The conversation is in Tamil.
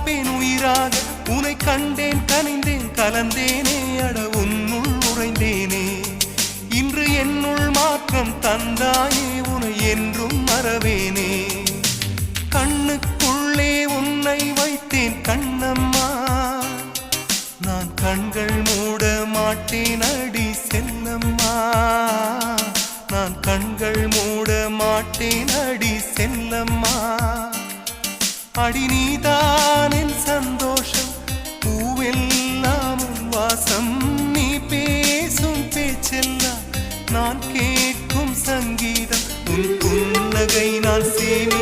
இருப்பேன் உயிராக. உனை கண்டேன் கனிந்தேன் கலந்தேனே அட உன்னுள் உறைந்தேனே. இன்று என்னுள் மாற்றம் தந்தாயே உனை என்றும் மறவேனே. கண்ணுக்குள்ளே உன்னை வைத்தேன் கண்ணம்மா, நான் கண்கள் மூட மாட்டேன் அடி செல்லம்மா. நான் கண்கள் மூட மாட்டேன் அடி செல்லம்மா. அடி நீதான் என் சந்தோஷம், பூவெல்லாம் உன் வாசம். நீ பேசும் பேச்செல்லாம் நான் கேட்கும் சங்கீதம். உன் புன்னகை நான் சேமி